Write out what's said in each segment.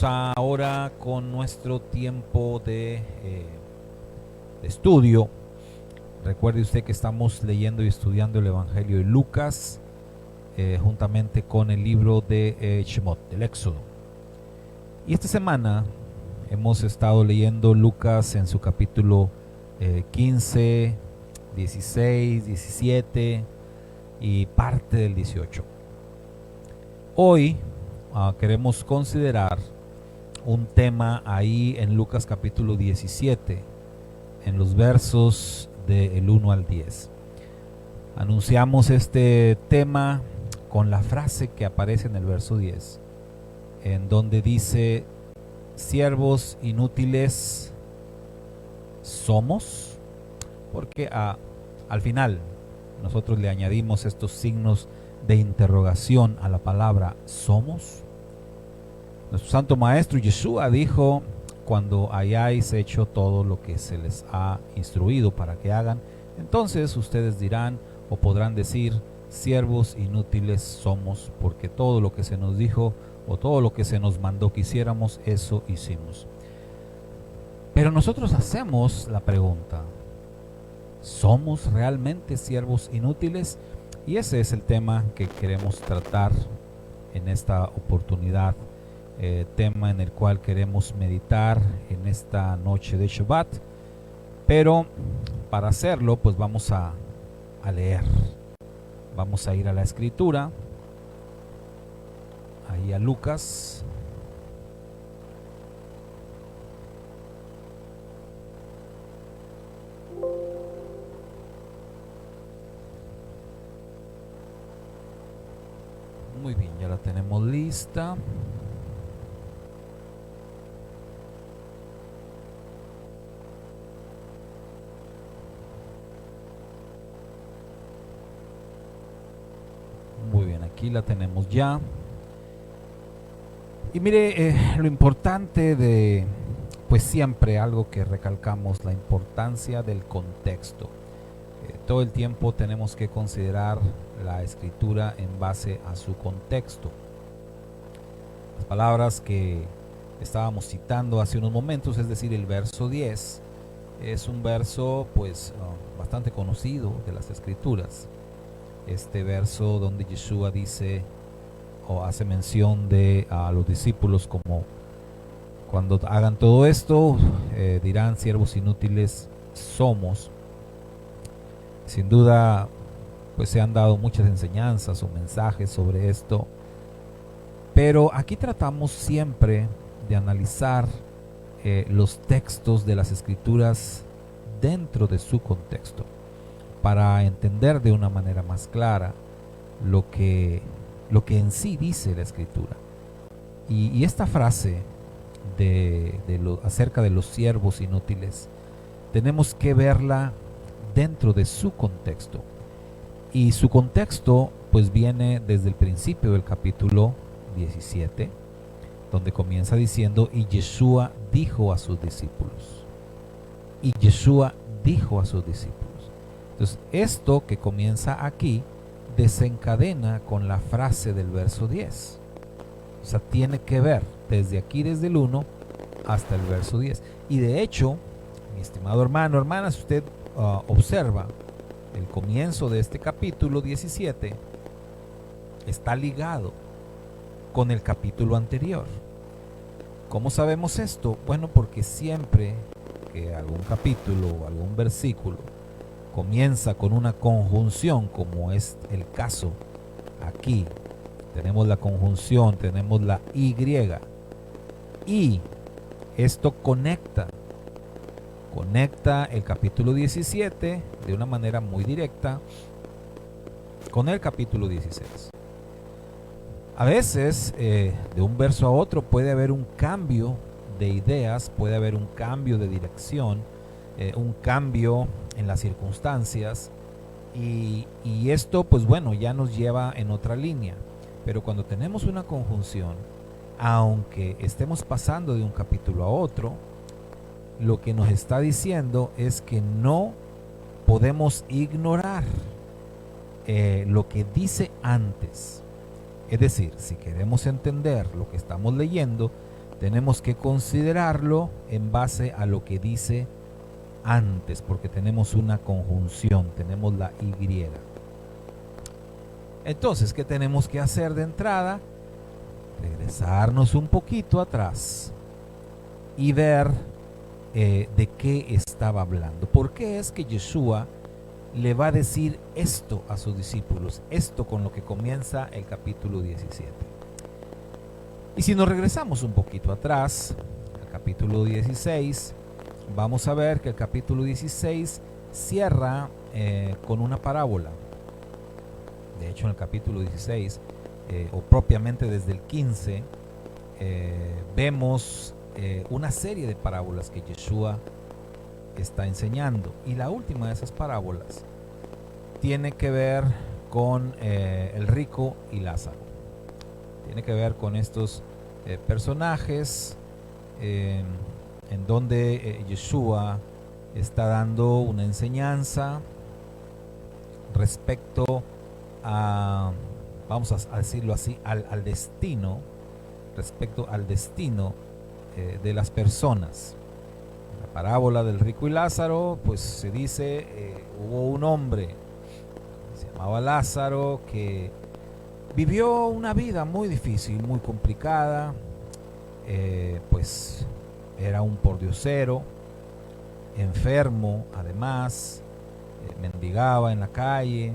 Vamos ahora con nuestro tiempo de estudio. Recuerde usted que estamos leyendo y estudiando el Evangelio de Lucas juntamente con el libro de Shemot, del Éxodo. Y esta semana hemos estado leyendo Lucas en su capítulo 15, 16, 17 y parte del 18. Hoy queremos considerar un tema ahí en Lucas capítulo 17, en los versos del 1 al 10. Anunciamos este tema con la frase que aparece en el verso 10, en donde dice: siervos inútiles somos, porque al final nosotros le añadimos estos signos de interrogación a la palabra somos. Nuestro santo maestro Yeshua dijo: cuando hayáis hecho todo lo que se les ha instruido para que hagan, entonces ustedes dirán o podrán decir: siervos inútiles somos, porque todo lo que se nos dijo o todo lo que se nos mandó que hiciéramos, eso hicimos. Pero nosotros hacemos la pregunta: ¿somos realmente siervos inútiles? Y ese es el tema que queremos tratar en esta oportunidad, tema en el cual queremos meditar en esta noche de Shabbat. Pero para hacerlo, pues vamos a leer. Vamos a ir a la escritura, ahí a Lucas. Muy bien, ya la tenemos lista. Muy bien, aquí la tenemos ya. Y mire, lo importante de, pues siempre algo que recalcamos, la importancia del contexto. Todo el tiempo tenemos que considerar la escritura en base a su contexto. Las palabras que estábamos citando hace unos momentos, es decir, el verso 10, es un verso pues bastante conocido de las escrituras. Este verso donde Yeshua dice o hace mención de a los discípulos como: cuando hagan todo esto, dirán siervos inútiles somos. Sin duda, pues se han dado muchas enseñanzas o mensajes sobre esto, pero aquí tratamos siempre de analizar los textos de las escrituras dentro de su contexto, para entender de una manera más clara lo que en sí dice la escritura. Y esta frase acerca de los siervos inútiles, tenemos que verla dentro de su contexto. Y su contexto pues viene desde el principio del capítulo 17, donde comienza diciendo: y Yeshua dijo a sus discípulos. Y Yeshua dijo a sus discípulos. Entonces, esto que comienza aquí desencadena con la frase del verso 10. O sea, tiene que ver desde aquí, desde el 1 hasta el verso 10. Y de hecho, mi estimado hermano, hermana, si usted observa el comienzo de este capítulo 17, está ligado con el capítulo anterior. ¿Cómo sabemos esto? Bueno, porque siempre que algún capítulo o algún versículo comienza con una conjunción, como es el caso aquí, tenemos la conjunción, tenemos la Y, y esto conecta el capítulo 17 de una manera muy directa con el capítulo 16. A veces, de un verso a otro puede haber un cambio de ideas, puede haber un cambio de dirección, un cambio en las circunstancias, y esto pues bueno, ya nos lleva en otra línea. Pero cuando tenemos una conjunción, aunque estemos pasando de un capítulo a otro, lo que nos está diciendo es que no podemos ignorar lo que dice antes. Es decir, si queremos entender lo que estamos leyendo, tenemos que considerarlo en base a lo que dice antes, porque tenemos una conjunción, tenemos la Y. Entonces, ¿qué tenemos que hacer de entrada? Regresarnos un poquito atrás y ver de qué estaba hablando. ¿Por qué es que Yeshua le va a decir esto a sus discípulos? Esto con lo que comienza el capítulo 17. Y si nos regresamos un poquito atrás, al capítulo 16, vamos a ver que el capítulo 16 cierra con una parábola. De hecho, en el capítulo 16, o propiamente desde el 15, vemos una serie de parábolas que Yeshua está enseñando. Y la última de esas parábolas tiene que ver con el rico y Lázaro. Tiene que ver con estos personajes en donde Yeshua está dando una enseñanza respecto a, vamos a decirlo así, al destino, respecto al destino de las personas. En la parábola del rico y Lázaro, pues se dice, hubo un hombre, se llamaba Lázaro, que vivió una vida muy difícil, muy complicada, pues era un pordiosero, enfermo, además, mendigaba en la calle,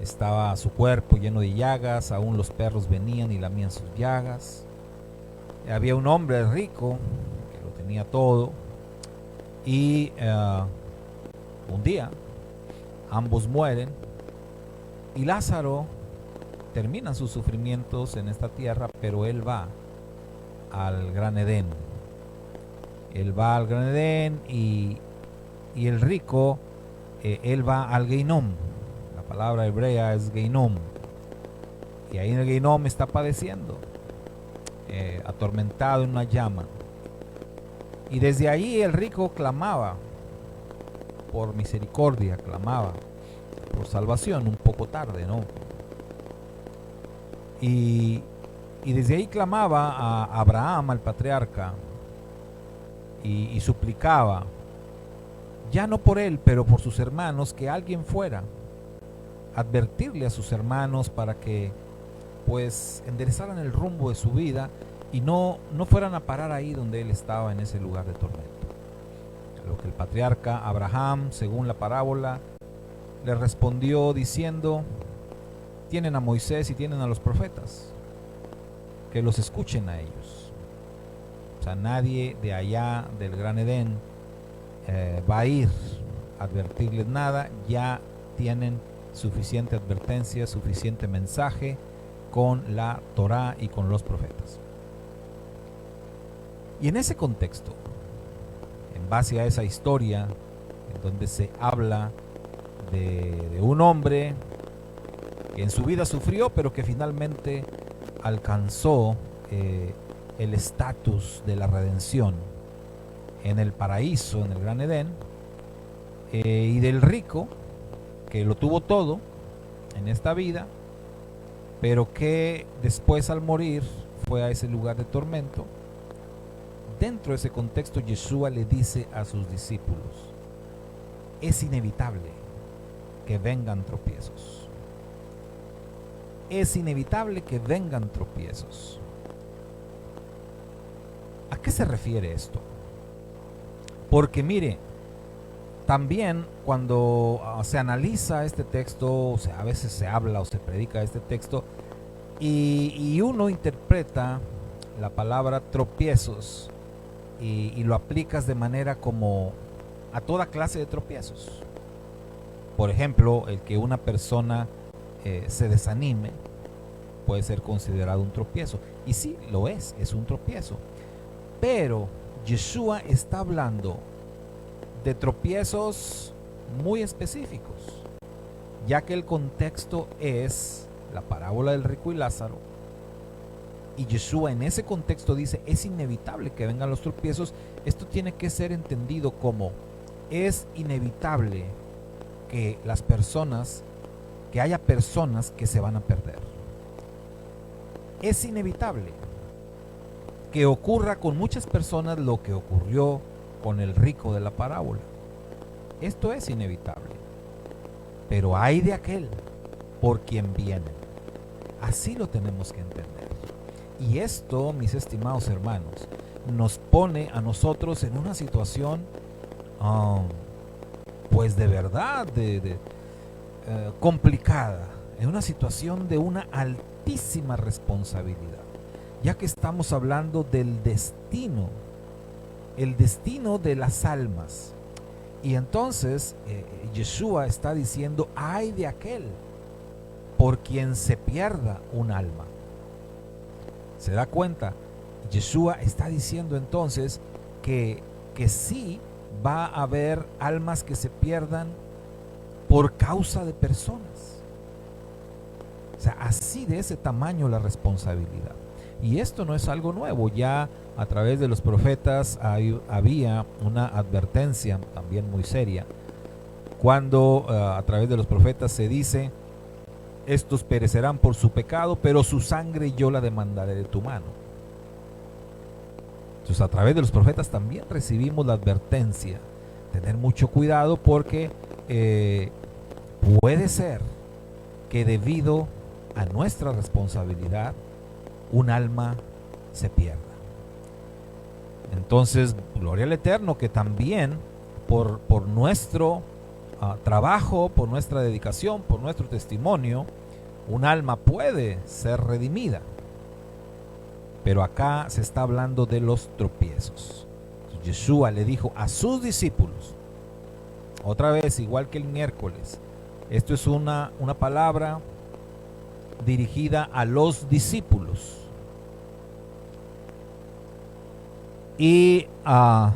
estaba su cuerpo lleno de llagas, aún los perros venían y lamían sus llagas. Había un hombre rico que lo tenía todo y un día ambos mueren y Lázaro termina sus sufrimientos en esta tierra, pero él va al Gran Edén. Él va al Gran Edén y el rico, él va al Geinom. La palabra hebrea es Geinom. Y ahí en el Geinom está padeciendo, atormentado en una llama. Y desde ahí el rico clamaba por misericordia, clamaba por salvación, un poco tarde, ¿no? Y desde ahí clamaba a Abraham, al patriarca, y suplicaba, ya no por él, pero por sus hermanos, que alguien fuera a advertirle a sus hermanos para que pues enderezaran el rumbo de su vida y no fueran a parar ahí donde él estaba, en ese lugar de tormento. A lo que el patriarca Abraham, según la parábola, le respondió diciendo, tienen a Moisés y tienen a los profetas, que los escuchen a ellos. O sea, nadie de allá del Gran Edén va a ir a advertirles nada, ya tienen suficiente advertencia, suficiente mensaje con la Torá y con los profetas. Y en ese contexto, en base a esa historia, en donde se habla de un hombre que en su vida sufrió, pero que finalmente alcanzó el estatus de la redención en el paraíso, en el Gran Edén, y del rico que lo tuvo todo en esta vida, pero que después al morir fue a ese lugar de tormento. Dentro de ese contexto, Yeshua le dice a sus discípulos, es inevitable que vengan tropiezos. Es inevitable que vengan tropiezos. ¿A qué se refiere esto? Porque mire, también cuando se analiza este texto, o sea, a veces se habla o se predica este texto y uno interpreta la palabra tropiezos y lo aplicas de manera como a toda clase de tropiezos. Por ejemplo, el que una persona se desanime puede ser considerado un tropiezo. Y sí, lo es un tropiezo. Pero Yeshua está hablando de tropiezos muy específicos, ya que el contexto es la parábola del rico y Lázaro. Y Yeshua en ese contexto dice, es inevitable que vengan los tropiezos. Esto tiene que ser entendido como, es inevitable que las personas, que haya personas que se van a perder. Es inevitable que ocurra con muchas personas lo que ocurrió con el rico de la parábola. Esto es inevitable. Pero hay de aquel por quien viene. Así lo tenemos que entender. Y esto, mis estimados hermanos, nos pone a nosotros en una situación, pues de verdad, complicada, en una situación de una altísima responsabilidad, ya que estamos hablando del destino, el destino de las almas. Y entonces Yeshua está diciendo, ay de aquel por quien se pierda un alma. ¿Se da cuenta? Yeshua está diciendo entonces que sí va a haber almas que se pierdan por causa de personas. O sea, así de ese tamaño la responsabilidad. Y esto no es algo nuevo. Ya a través de los profetas había una advertencia también muy seria. Cuando a través de los profetas se dice, estos perecerán por su pecado, pero su sangre yo la demandaré de tu mano. Entonces a través de los profetas también recibimos la advertencia. Tener mucho cuidado porque puede ser que debido a nuestra responsabilidad un alma se pierda. Entonces, gloria al Eterno que también por nuestro trabajo, por nuestra dedicación, por nuestro testimonio, un alma puede ser redimida. Pero acá se está hablando de los tropiezos. Yeshua le dijo a sus discípulos, otra vez, igual que el miércoles, esto es una palabra dirigida a los discípulos. Y a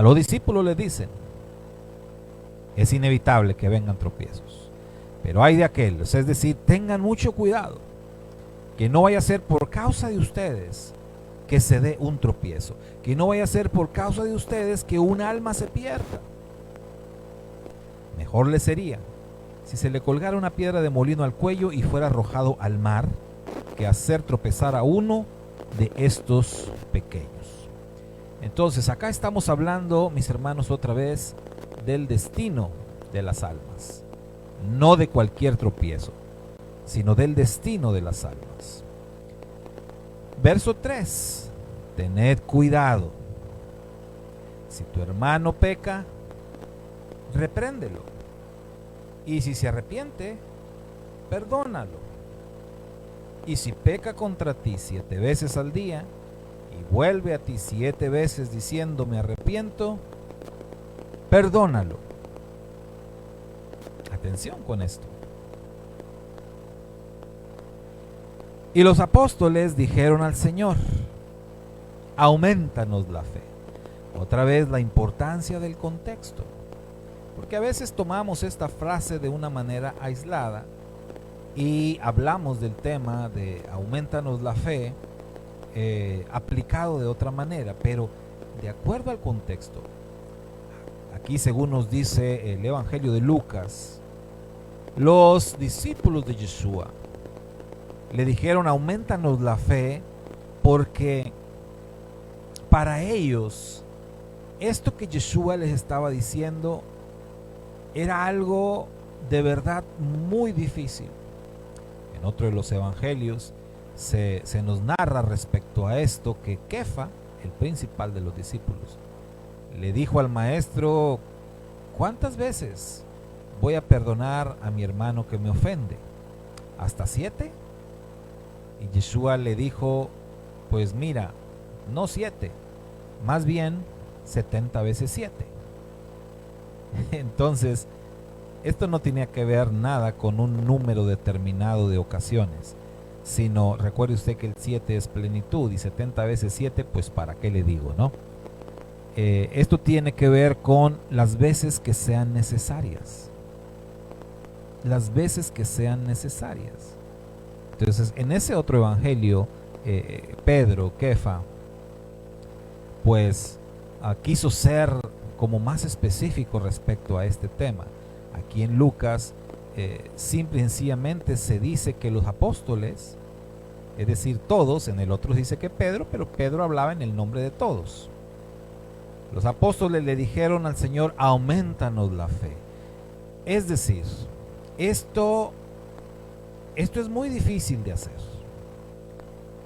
los discípulos les dicen, es inevitable que vengan tropiezos, pero hay de aquellos, es decir, tengan mucho cuidado, que no vaya a ser por causa de ustedes que se dé un tropiezo, que no vaya a ser por causa de ustedes que un alma se pierda. Mejor le sería si se le colgara una piedra de molino al cuello y fuera arrojado al mar, que hacer tropezar a uno de estos pequeños. Entonces acá estamos hablando, mis hermanos, otra vez del destino de las almas, no de cualquier tropiezo, sino del destino de las almas. Verso 3, tened cuidado. Si tu hermano peca, repréndelo, y si se arrepiente, perdónalo. Y si peca contra ti 7 veces al día y vuelve a ti 7 veces diciendo me arrepiento, perdónalo. Atención con esto. Y los apóstoles dijeron al Señor, aumentanos la fe. Otra vez la importancia del contexto, porque a veces tomamos esta frase de una manera aislada y hablamos del tema de aumentanos la fe aplicado de otra manera, pero de acuerdo al contexto. Aquí, según nos dice el Evangelio de Lucas, los discípulos de Yeshua le dijeron aumentanos la fe porque para ellos esto que Yeshua les estaba diciendo era algo de verdad muy difícil. En otro de los evangelios se nos narra respecto a esto que Kefa, el principal de los discípulos, le dijo al maestro, ¿cuántas veces voy a perdonar a mi hermano que me ofende? ¿Hasta 7? Y Yeshua le dijo, pues mira, no 7, más bien 70 veces 7. Entonces, esto no tenía que ver nada con un número determinado de ocasiones, sino, recuerde usted que el 7 es plenitud y 70 veces 7, pues para qué le digo, ¿no? Esto tiene que ver con las veces que sean necesarias. Las veces que sean necesarias. Entonces, en ese otro evangelio, Pedro, Kefa, pues quiso ser como más específico respecto a este tema. Aquí en Lucas, simple y sencillamente se dice que los apóstoles es decir, todos. En el otro dice que Pedro, pero Pedro hablaba en el nombre de todos. Los apóstoles le dijeron al Señor: aumentanos la fe. Es decir, esto es muy difícil de hacer.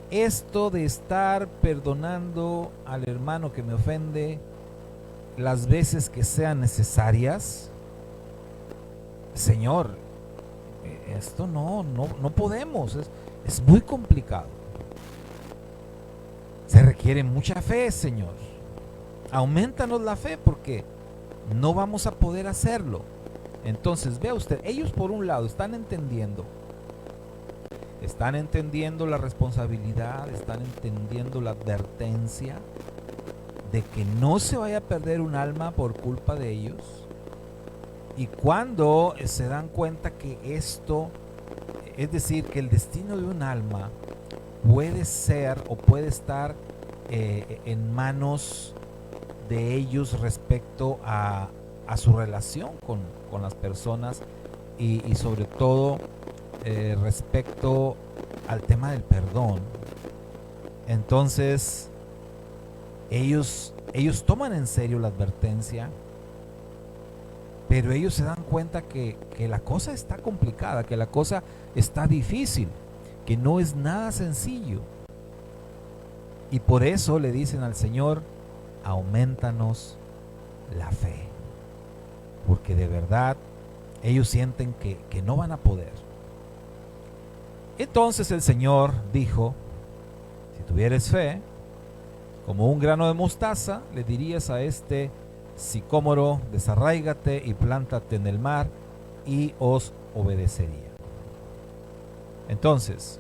Esto de estar perdonando al hermano que me ofende las veces que sean necesarias, Señor, esto no podemos, es muy complicado. Se requiere mucha fe, Señor. Aumentanos la fe porque no vamos a poder hacerlo. Entonces, vea usted, ellos por un lado están entendiendo la responsabilidad, están entendiendo la advertencia de que no se vaya a perder un alma por culpa de ellos. Y cuando se dan cuenta que esto, es decir, que el destino de un alma puede ser o puede estar en manos de ellos respecto a su relación con las personas y sobre todo respecto al tema del perdón, entonces ellos toman en serio la advertencia, pero ellos se dan cuenta que la cosa está complicada, que la cosa está difícil, que no es nada sencillo. Y por eso le dicen al Señor: aumentanos la fe. Porque de verdad ellos sienten que no van a poder. Entonces el Señor dijo: si tuvieres fe, como un grano de mostaza, le dirías a este sicómoro: desarráigate y plántate en el mar, y os obedecería. Entonces,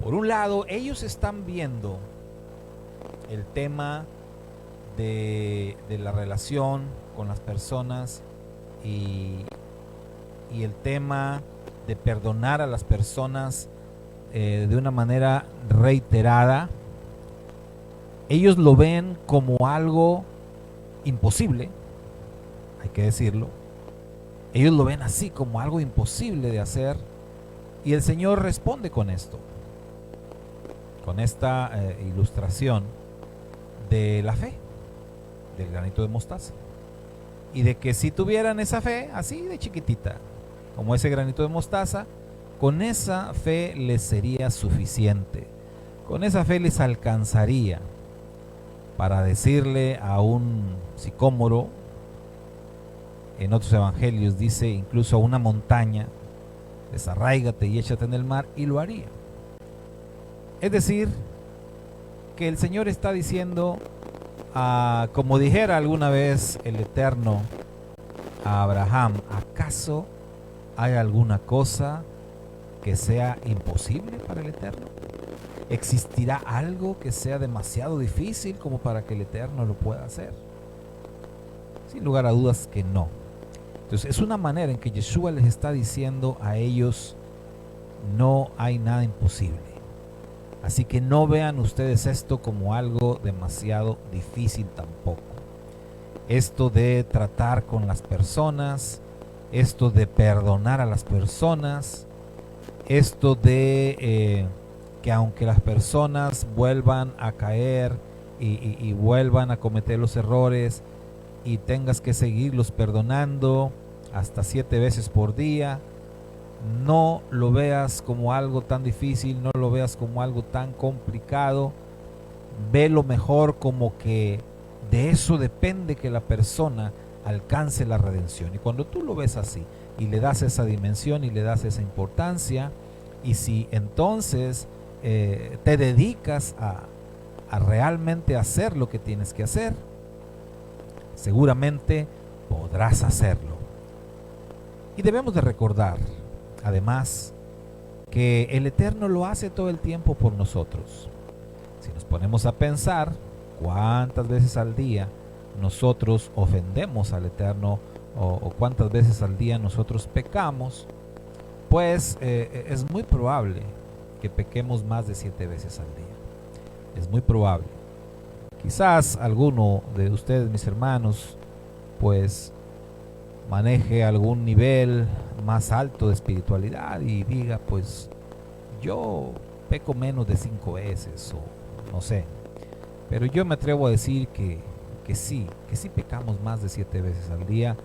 por un lado, ellos están viendo el tema de la relación con las personas y el tema de perdonar a las personas de una manera reiterada. Ellos lo ven como algo imposible, hay que decirlo. Ellos lo ven así, como algo imposible de hacer. Y el Señor responde con esto, con esta ilustración de la fe, del granito de mostaza. Y de que si tuvieran esa fe así de chiquitita, como ese granito de mostaza, con esa fe les sería suficiente. Con esa fe les alcanzaría para decirle a un sicómoro, en otros evangelios dice incluso a una montaña: desarráigate y échate en el mar, y lo haría. Es decir, que el Señor está diciendo, como dijera alguna vez el Eterno a Abraham: ¿acaso hay alguna cosa que sea imposible para el Eterno? ¿Existirá algo que sea demasiado difícil como para que el Eterno lo pueda hacer? Sin lugar a dudas que no. Entonces es una manera en que Yeshua les está diciendo a ellos: no hay nada imposible. Así que no vean ustedes esto como algo demasiado difícil tampoco. Esto de tratar con las personas, esto de perdonar a las personas, esto de que aunque las personas vuelvan a caer y vuelvan a cometer los errores y tengas que seguirlos perdonando hasta 7 veces por día, no lo veas como algo tan difícil, no lo veas como algo tan complicado. Velo mejor como que de eso depende que la persona alcance la redención. Y cuando tú lo ves así y le das esa dimensión y le das esa importancia, y si entonces te dedicas a realmente hacer lo que tienes que hacer, seguramente podrás hacerlo. Y debemos de recordar, además, que el Eterno lo hace todo el tiempo por nosotros. Si nos ponemos a pensar cuántas veces al día nosotros ofendemos al Eterno o cuántas veces al día nosotros pecamos, pues es muy probable que pequemos más de 7 veces al día. Es muy probable. Quizás alguno de ustedes, mis hermanos, pues maneje algún nivel más alto de espiritualidad y diga: pues yo peco menos de 5 veces o no sé. Pero yo me atrevo a decir que sí pecamos más de 7 veces al día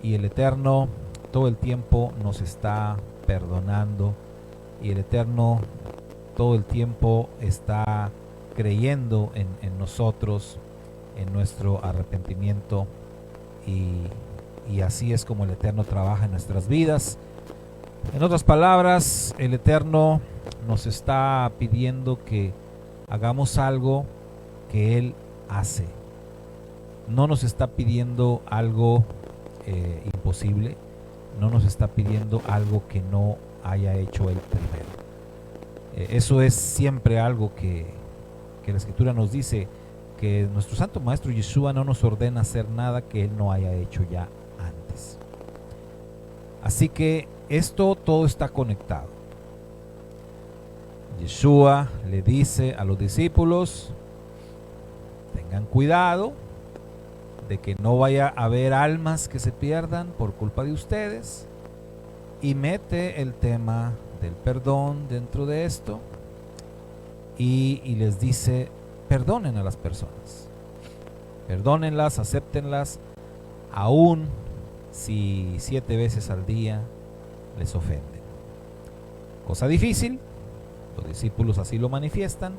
y el Eterno todo el tiempo nos está perdonando y el Eterno todo el tiempo está creyendo en nosotros, en nuestro arrepentimiento y así es como el Eterno trabaja en nuestras vidas. En otras palabras, el Eterno nos está pidiendo que hagamos algo que Él hace. No nos está pidiendo algo imposible, no nos está pidiendo algo que no haya hecho Él primero. Eso es siempre algo que la Escritura nos dice, que nuestro Santo Maestro Yeshua no nos ordena hacer nada que Él no haya hecho ya antes. Así que todo está conectado. Yeshua le dice a los discípulos, tengan cuidado de que no vaya a haber almas que se pierdan por culpa de ustedes, y mete el tema del perdón dentro de esto y les dice, perdonen a las personas, perdónenlas, acéptenlas, aún si 7 veces al día les ofenden. Cosa difícil, los discípulos así lo manifiestan.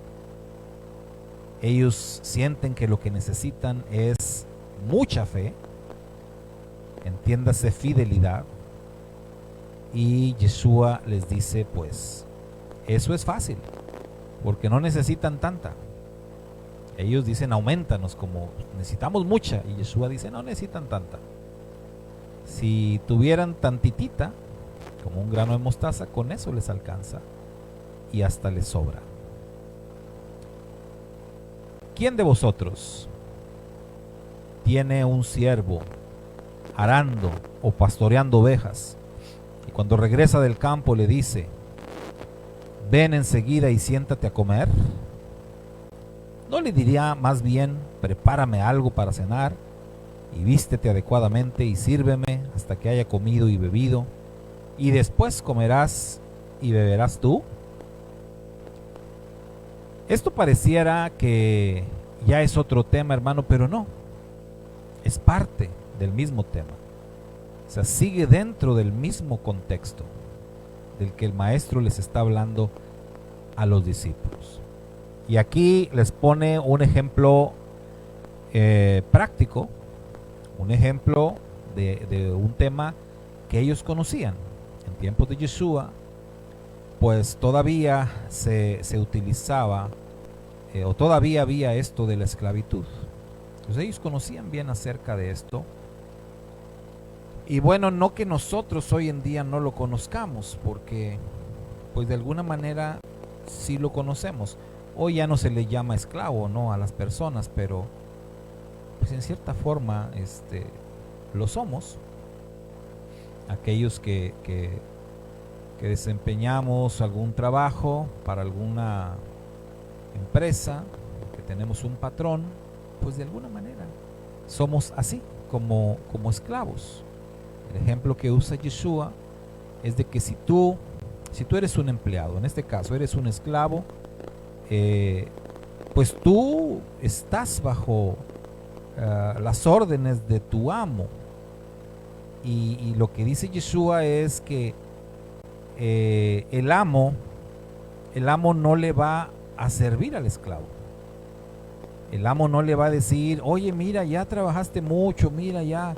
Ellos sienten que lo que necesitan es mucha fe, entiéndase fidelidad, y Yeshua les dice, pues eso es fácil, porque no necesitan tanta. Ellos dicen, aumentanos, como necesitamos mucha, y Yeshua dice, no necesitan tanta. Si tuvieran tantitita, como un grano de mostaza, con eso les alcanza y hasta les sobra. ¿Quién de vosotros tiene un siervo arando o pastoreando ovejas y cuando regresa del campo le dice, ven enseguida y siéntate a comer? ¿No le diría más bien, prepárame algo para cenar y vístete adecuadamente y sírveme hasta que haya comido y bebido, y después comerás y beberás tú? Esto pareciera que ya es otro tema, hermano, pero no. Es parte del mismo tema. O sea, sigue dentro del mismo contexto del que el maestro les está hablando a los discípulos. Y aquí les pone un ejemplo práctico, un ejemplo de un tema que ellos conocían. En tiempos de Yeshua, pues todavía se utilizaba, o todavía había esto de la esclavitud. Pues ellos conocían bien acerca de esto. Y bueno, no que nosotros hoy en día no lo conozcamos, porque pues de alguna manera sí lo conocemos. Hoy ya no se le llama esclavo, ¿no?, a las personas, pero pues en cierta forma lo somos. Aquellos que desempeñamos algún trabajo para alguna empresa, que tenemos un patrón, pues de alguna manera somos así, como esclavos. El ejemplo que usa Yeshua es de que si tú eres un empleado, en este caso eres un esclavo, pues tú estás bajo las órdenes de tu amo. Y lo que dice Yeshua es que el amo no le va a servir al esclavo. El amo no le va a decir, oye, mira, ya trabajaste mucho, mira, ya,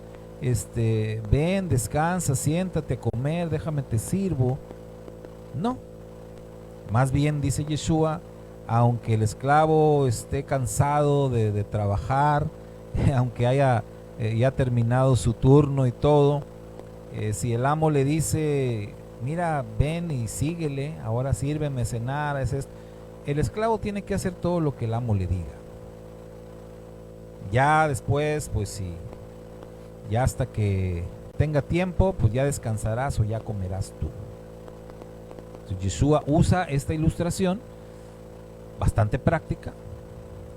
ven, descansa, siéntate a comer, déjame te sirvo. No. Más bien dice Yeshua, aunque el esclavo esté cansado de trabajar, aunque haya ya terminado su turno y todo, si el amo le dice, mira, ven y síguele, ahora sírveme cenar, es esto, el esclavo tiene que hacer todo lo que el amo le diga. Ya después, pues sí, ya hasta que tenga tiempo, pues ya descansarás o ya comerás tú. Entonces, Yeshua usa esta ilustración bastante práctica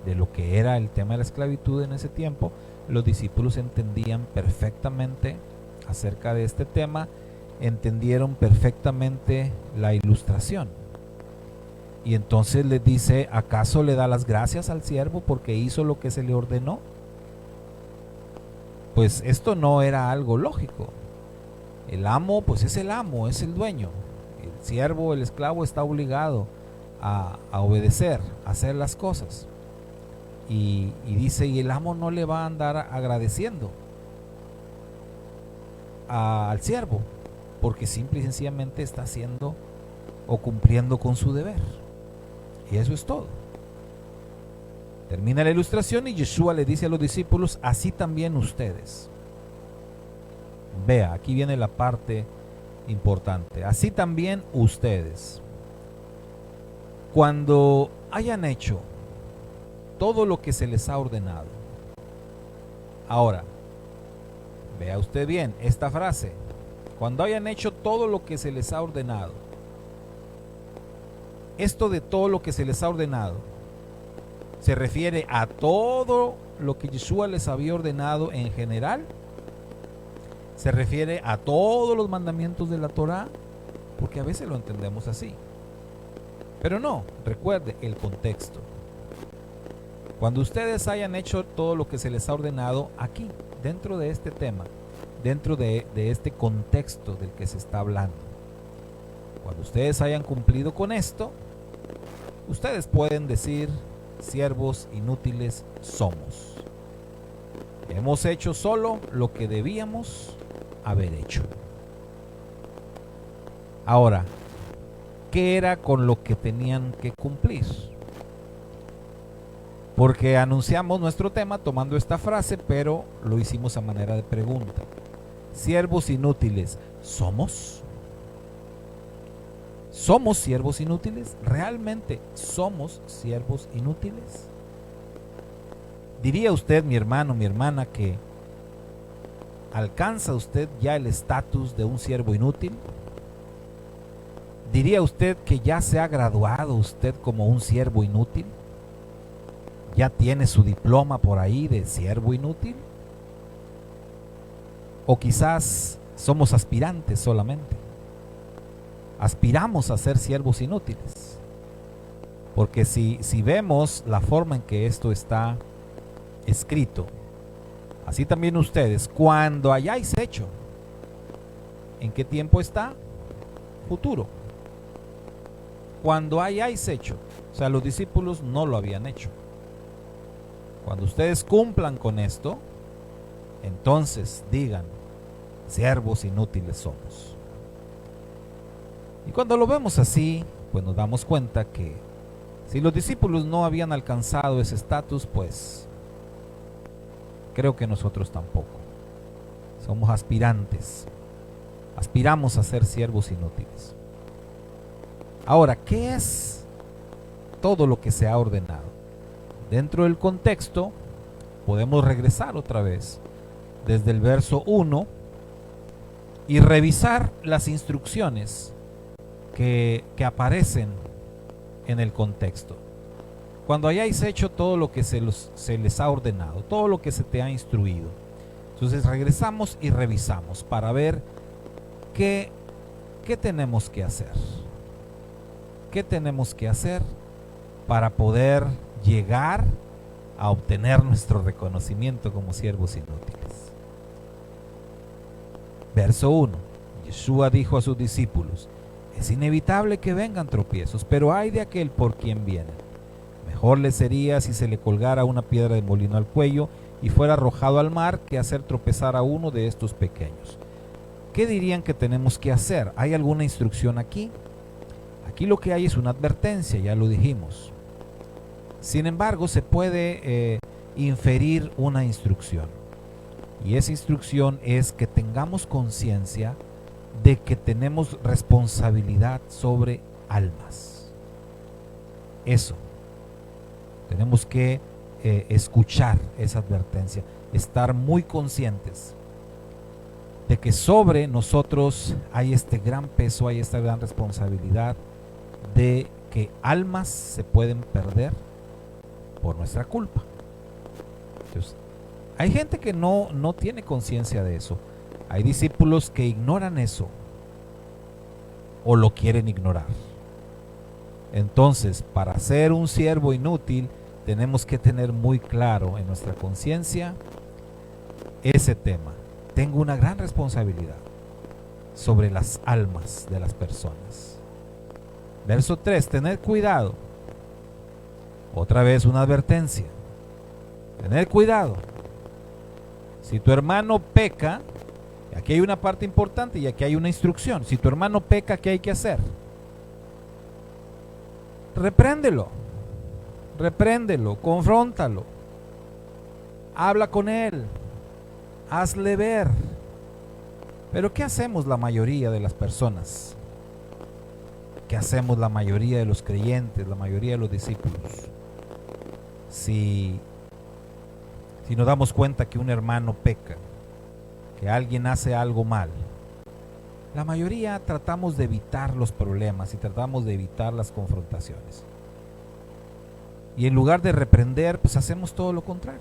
de lo que era el tema de la esclavitud en ese tiempo. Los discípulos entendían perfectamente acerca de este tema, entendieron perfectamente la ilustración. Y entonces les dice, ¿acaso le da las gracias al siervo porque hizo lo que se le ordenó? Pues esto no era algo lógico. El amo, pues es el amo, es el dueño. El siervo, el esclavo está obligado a obedecer, a hacer las cosas. Y dice, y el amo no le va a andar agradeciendo al siervo, porque simple y sencillamente está haciendo o cumpliendo con su deber. Y eso es todo. Termina la ilustración y Yeshua le dice a los discípulos, así también ustedes. Vea, aquí viene la parte importante. Así también ustedes, cuando hayan hecho todo lo que se les ha ordenado. Ahora, vea usted bien esta frase. Cuando hayan hecho todo lo que se les ha ordenado. Esto de todo lo que se les ha ordenado se refiere a todo lo que Yeshua les había ordenado en general. Se refiere a todos los mandamientos de la Torá, porque a veces lo entendemos así. Pero no, recuerde el contexto. Cuando ustedes hayan hecho todo lo que se les ha ordenado aquí, dentro de este tema, dentro de este contexto del que se está hablando, cuando ustedes hayan cumplido con esto, ustedes pueden decir, siervos inútiles somos. Hemos hecho solo lo que debíamos haber hecho. Ahora, ¿qué era con lo que tenían que cumplir? Porque anunciamos nuestro tema tomando esta frase, pero lo hicimos a manera de pregunta. Siervos inútiles, ¿somos? ¿Somos siervos inútiles? ¿Realmente somos siervos inútiles? ¿Diría usted, mi hermano, mi hermana, que alcanza usted ya el estatus de un siervo inútil? ¿Diría usted que ya se ha graduado usted como un siervo inútil? ¿Ya tiene su diploma por ahí de siervo inútil? ¿O quizás somos aspirantes solamente? Aspiramos a ser siervos inútiles. Porque si vemos la forma en que esto está escrito, así también ustedes, cuando hayáis hecho, ¿en qué tiempo está? Futuro. Cuando hayáis hecho, o sea, los discípulos no lo habían hecho. Cuando ustedes cumplan con esto, entonces digan, siervos inútiles somos. Y cuando lo vemos así, pues nos damos cuenta que si los discípulos no habían alcanzado ese estatus, pues creo que nosotros tampoco. Somos aspirantes. Aspiramos a ser siervos inútiles. Ahora, ¿qué es todo lo que se ha ordenado? Dentro del contexto, podemos regresar otra vez desde el verso 1 y revisar las instrucciones que aparecen en el contexto. Cuando hayáis hecho todo lo que se les ha ordenado, todo lo que se te ha instruido. Entonces regresamos y revisamos para ver qué tenemos que hacer. ¿Qué tenemos que hacer para poder llegar a obtener nuestro reconocimiento como siervos inútiles? Verso 1. Yeshua dijo a sus discípulos, es inevitable que vengan tropiezos, pero ay de aquel por quien vienen. Mejor le sería si se le colgara una piedra de molino al cuello y fuera arrojado al mar que hacer tropezar a uno de estos pequeños. ¿Qué dirían que tenemos que hacer? ¿Hay alguna instrucción aquí? Aquí lo que hay es una advertencia, ya lo dijimos. Sin embargo, se puede inferir una instrucción. Y esa instrucción es que tengamos conciencia de que tenemos responsabilidad sobre almas. Eso. Tenemos que escuchar esa advertencia, estar muy conscientes de que sobre nosotros hay este gran peso, hay esta gran responsabilidad de que almas se pueden perder por nuestra culpa. Entonces, hay gente que no tiene conciencia de eso. Hay discípulos que ignoran eso o lo quieren ignorar. Entonces, para ser un siervo inútil, tenemos que tener muy claro en nuestra conciencia ese tema. Tengo una gran responsabilidad sobre las almas de las personas. Verso 3, tener cuidado. Otra vez una advertencia. Tener cuidado. Si tu hermano peca, aquí hay una parte importante y aquí hay una instrucción. Si tu hermano peca, ¿qué hay que hacer? Repréndelo, confróntalo, habla con él, hazle ver. Pero ¿qué hacemos la mayoría de las personas? ¿Qué hacemos la mayoría de los creyentes, la mayoría de los discípulos? Si nos damos cuenta que un hermano peca, que alguien hace algo mal, la mayoría tratamos de evitar los problemas y tratamos de evitar las confrontaciones. Y en lugar de reprender, pues hacemos todo lo contrario.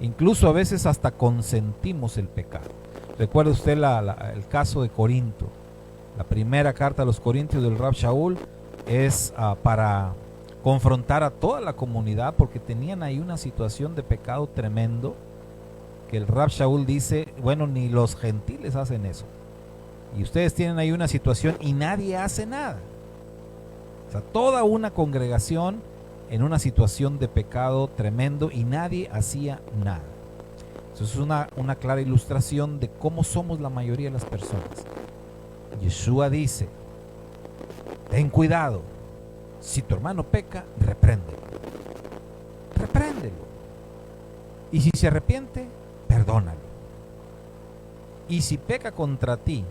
Incluso a veces hasta consentimos el pecado. Recuerde usted el caso de Corinto. La primera carta a los Corintios del Rab Shaul es para confrontar a toda la comunidad, porque tenían ahí una situación de pecado tremendo, que el Rab Shaul dice, bueno, ni los gentiles hacen eso. Y ustedes tienen ahí una situación y nadie hace nada. O sea, toda una congregación en una situación de pecado tremendo y nadie hacía nada. Eso es una clara ilustración de cómo somos la mayoría de las personas. Yeshua dice, ten cuidado, si tu hermano peca, repréndelo. Y si se arrepiente, perdónalo. Y si peca contra ti,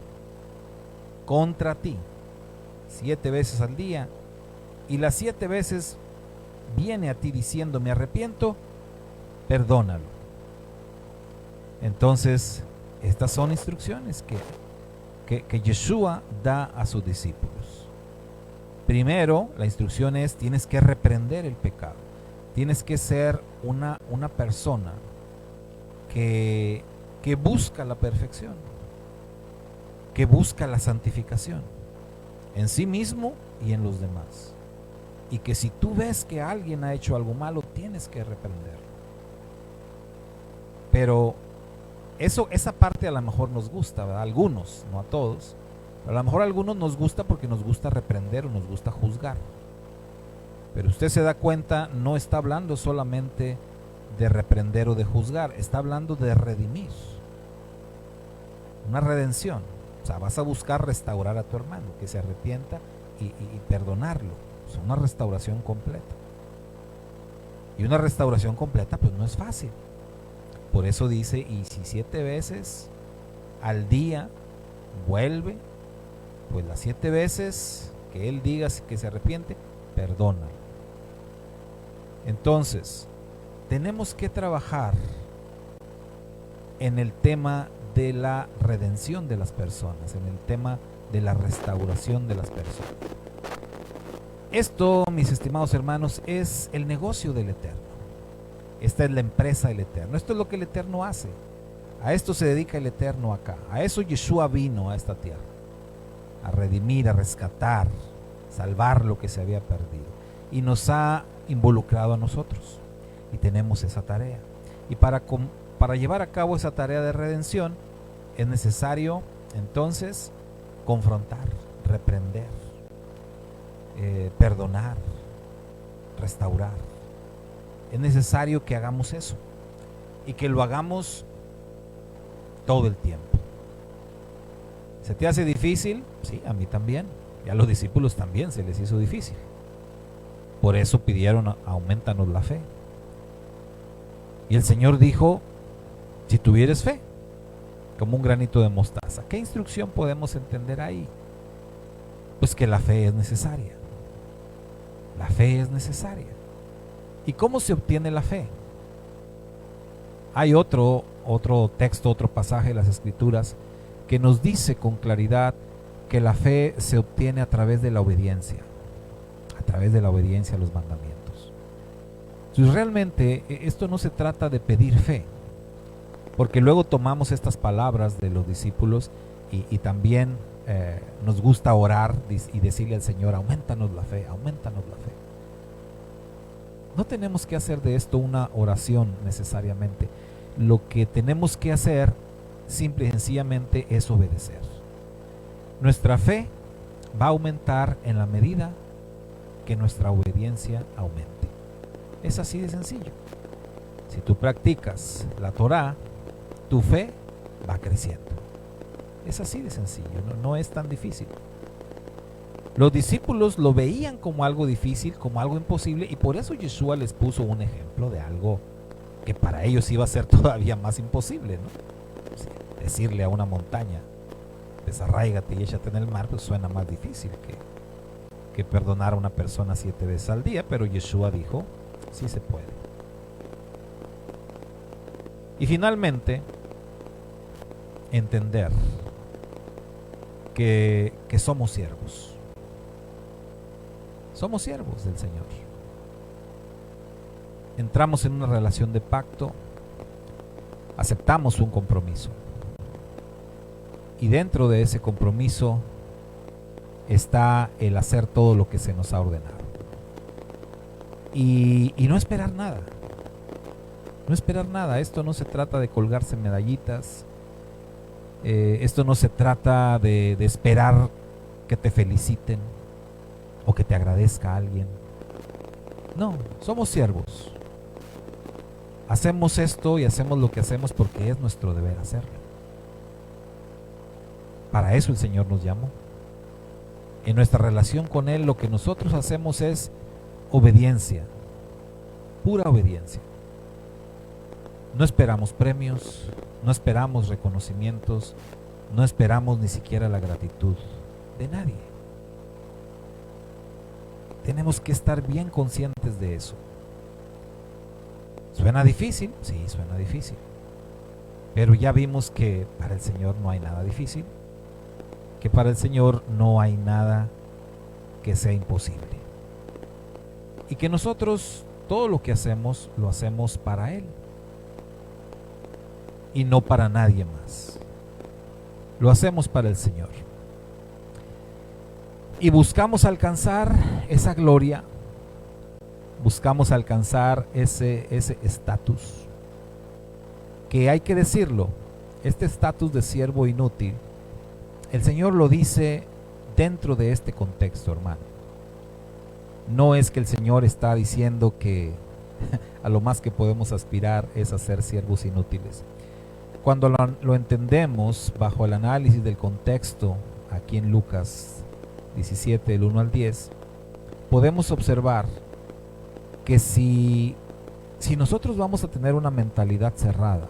7 veces al día, y las 7 veces viene a ti diciendo me arrepiento, perdónalo. Entonces, estas son instrucciones que Yeshua da a sus discípulos. Primero, la instrucción es, tienes que reprender el pecado. Tienes que ser una persona que busca la perfección, que busca la santificación en sí mismo y en los demás. Y que si tú ves que alguien ha hecho algo malo, tienes que reprenderlo. Pero esa parte a lo mejor nos gusta, ¿verdad? Algunos, no a todos, pero a lo mejor a algunos nos gusta porque nos gusta reprender o nos gusta juzgar. Pero usted se da cuenta, no está hablando solamente de reprender o de juzgar, está hablando de redimir. Una redención. O sea, vas a buscar restaurar a tu hermano, que se arrepienta y perdonarlo. O sea, una restauración completa. Y una restauración completa pues no es fácil. Por eso dice, y si 7 veces al día vuelve, pues las 7 veces que él diga que se arrepiente, perdónalo. Entonces, tenemos que trabajar en el tema de la redención de las personas, en el tema de la restauración de las personas. Esto, mis estimados hermanos, es el negocio del Eterno. Esta es la empresa del Eterno. Esto es lo que el Eterno hace. A esto se dedica el Eterno acá. A eso Yeshua vino a esta tierra. A redimir, a rescatar, salvar lo que se había perdido. Y nos ha involucrado a nosotros. Y tenemos esa tarea. Y para llevar a cabo esa tarea de redención, es necesario entonces confrontar, reprender, perdonar, restaurar. Es necesario que hagamos eso y que lo hagamos todo el tiempo. ¿Se te hace difícil? Sí, a mí también. Y a los discípulos también se les hizo difícil. Por eso pidieron, aumentanos la fe. Y el Señor dijo, si tuvieres fe, como un granito de mostaza. ¿Qué instrucción podemos entender ahí? Pues que la fe es necesaria. La fe es necesaria. ¿Y cómo se obtiene la fe? Hay otro texto, otro pasaje de las Escrituras que nos dice con claridad que la fe se obtiene a través de la obediencia, a los mandamientos. Entonces realmente esto no se trata de pedir fe, porque luego tomamos estas palabras de los discípulos y también nos gusta orar y decirle al Señor, aumentanos la fe, aumentanos la fe. No tenemos que hacer de esto una oración necesariamente. Lo que tenemos que hacer simple y sencillamente es obedecer. Nuestra fe va a aumentar en la medida que nuestra obediencia aumente. Es así de sencillo. Si tú practicas la Torá, tu fe va creciendo. Es así de sencillo, no es tan difícil. Los discípulos lo veían como algo difícil, como algo imposible, y por eso Yeshua les puso un ejemplo de algo que para ellos iba a ser todavía más imposible, ¿no? Sí, decirle a una montaña, desarráigate y échate en el mar, pues suena más difícil que perdonar a una persona 7 veces al día, pero Yeshua dijo, sí se puede. Y finalmente, entender que somos siervos. Somos siervos del Señor. Entramos en una relación de pacto, aceptamos un compromiso. Y dentro de ese compromiso está el hacer todo lo que se nos ha ordenado. Y no esperar nada. No esperar nada. Esto no se trata de colgarse medallitas. Esto no se trata de esperar que te feliciten o que te agradezca alguien. No, somos siervos. Hacemos esto y hacemos lo que hacemos porque es nuestro deber hacerlo. Para eso el Señor nos llamó. En nuestra relación con Él, lo que nosotros hacemos es obediencia, pura obediencia. No esperamos premios, no esperamos reconocimientos, no esperamos ni siquiera la gratitud de nadie. Tenemos que estar bien conscientes de eso. ¿Suena difícil? Sí, suena difícil. Pero ya vimos que para el Señor no hay nada difícil, que para el Señor no hay nada que sea imposible. Y que nosotros todo lo que hacemos, lo hacemos para Él. Y no para nadie más. Lo hacemos para el Señor. Y buscamos alcanzar esa gloria, buscamos alcanzar ese estatus, que hay que decirlo, este estatus de siervo inútil, el Señor lo dice dentro de este contexto, hermano. No es que el Señor está diciendo que a lo más que podemos aspirar es a ser siervos inútiles. Cuando lo entendemos bajo el análisis del contexto, aquí en Lucas 17, del 1 al 10, podemos observar que si nosotros vamos a tener una mentalidad cerrada,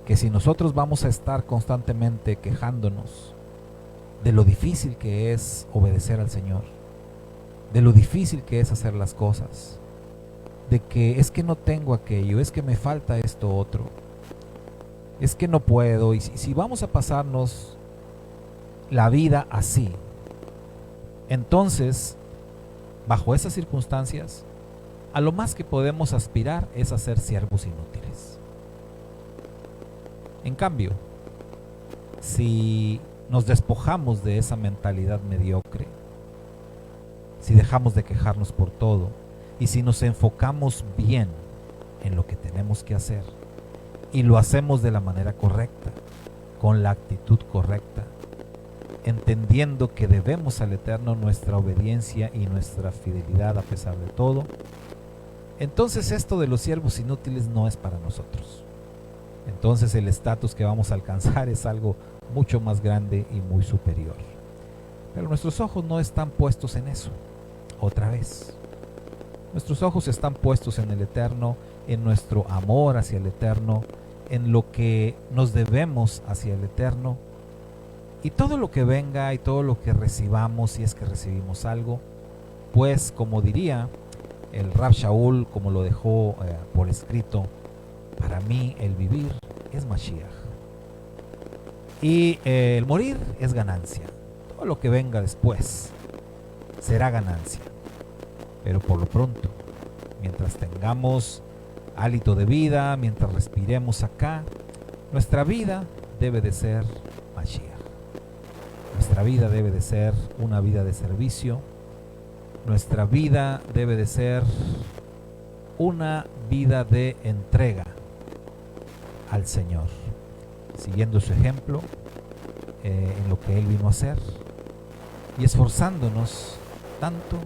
que si nosotros vamos a estar constantemente quejándonos de lo difícil que es obedecer al Señor, de lo difícil que es hacer las cosas, de que es que no tengo aquello, es que me falta esto otro, es que no puedo, y si vamos a pasarnos la vida así, entonces, bajo esas circunstancias, a lo más que podemos aspirar es a ser siervos inútiles. En cambio, si nos despojamos de esa mentalidad mediocre, si dejamos de quejarnos por todo, y si nos enfocamos bien en lo que tenemos que hacer, y lo hacemos de la manera correcta, con la actitud correcta, entendiendo que debemos al Eterno nuestra obediencia y nuestra fidelidad a pesar de todo, entonces esto de los siervos inútiles no es para nosotros. Entonces el estatus que vamos a alcanzar es algo mucho más grande y muy superior. Pero nuestros ojos no están puestos en eso, otra vez. Nuestros ojos están puestos en el Eterno, en nuestro amor hacia el Eterno, en lo que nos debemos hacia el Eterno, y todo lo que venga y todo lo que recibamos, si es que recibimos algo, pues como diría el Rab Shaul, como lo dejó por escrito, para mí el vivir es Mashiach y el morir es ganancia. Todo lo que venga después será ganancia, pero por lo pronto, mientras tengamos hálito de vida, mientras respiremos acá, nuestra vida debe de ser Mashiach. nuestra vida debe de ser una vida de servicio. Nuestra vida debe de ser una vida de entrega al Señor, siguiendo su ejemplo en lo que Él vino a hacer y esforzándonos tanto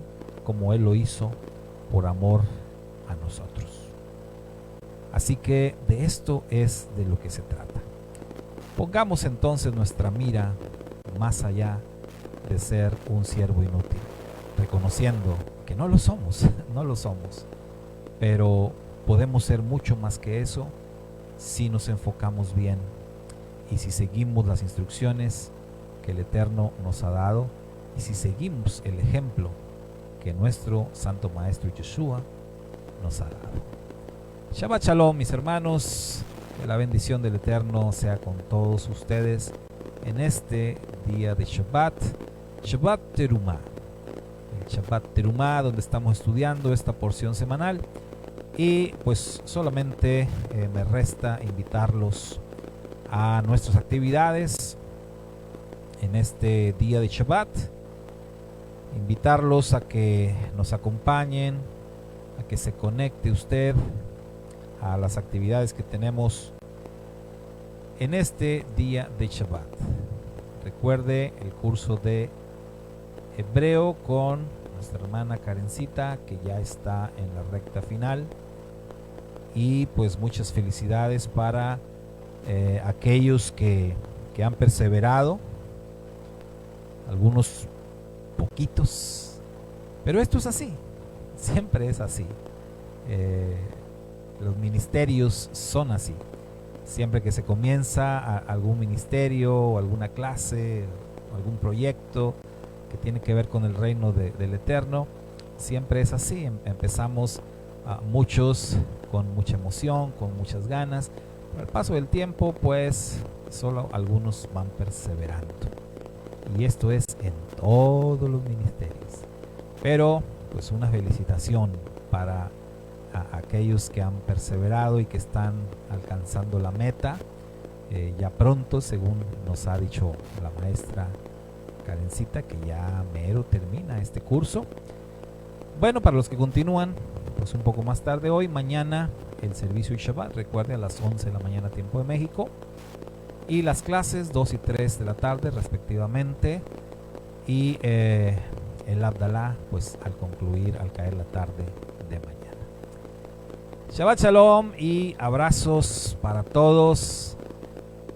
como Él lo hizo por amor a nosotros. Así que de esto es de lo que se trata. Pongamos entonces nuestra mira más allá de ser un siervo inútil, reconociendo que no lo somos, no lo somos, pero podemos ser mucho más que eso si nos enfocamos bien y si seguimos las instrucciones que el Eterno nos ha dado y si seguimos el ejemplo que nuestro Santo Maestro Yeshua nos ha dado. Shabbat Shalom, mis hermanos, que la bendición del Eterno sea con todos ustedes en este día de Shabbat, Shabbat Terumá, el Shabbat Terumá, donde estamos estudiando esta porción semanal. Y pues solamente me resta invitarlos a nuestras actividades en este día de Shabbat, invitarlos a que nos acompañen, a que se conecte usted a las actividades que tenemos en este día de Shabbat. Recuerde el curso de hebreo con nuestra hermana Karencita, que ya está en la recta final. Y pues muchas felicidades para aquellos que han perseverado, algunos poquitos, pero esto es así, siempre es así. Los ministerios son así. Siempre que se comienza algún ministerio o alguna clase, o algún proyecto que tiene que ver con el reino del Eterno, siempre es así. Empezamos muchos con mucha emoción, con muchas ganas, pero al paso del tiempo pues solo algunos van perseverando, y esto es en todos los ministerios. Pero pues una felicitación para aquellos que han perseverado y que están alcanzando la meta ya pronto, según nos ha dicho la maestra Karencita, que ya mero termina este curso. Bueno, para los que continúan pues un poco más tarde hoy, mañana el servicio y Shabbat, recuerde, a las 11 de la mañana tiempo de México, y las clases 2 y 3 de la tarde respectivamente, y el Abdalá pues al concluir, al caer la tarde de mañana. Shabbat Shalom y abrazos para todos,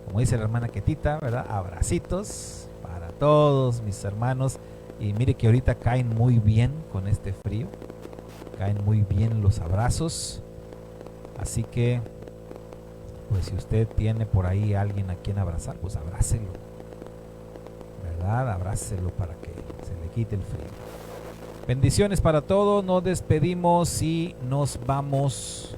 como dice la hermana Ketita, ¿verdad? Abracitos para todos mis hermanos. Y mire que ahorita caen muy bien con este frío, caen muy bien los abrazos. Así que pues si usted tiene por ahí a alguien a quien abrazar, pues abrácelo, ¿verdad? Abrácelo para que se le quite el frío. Bendiciones para todos, nos despedimos y nos vamos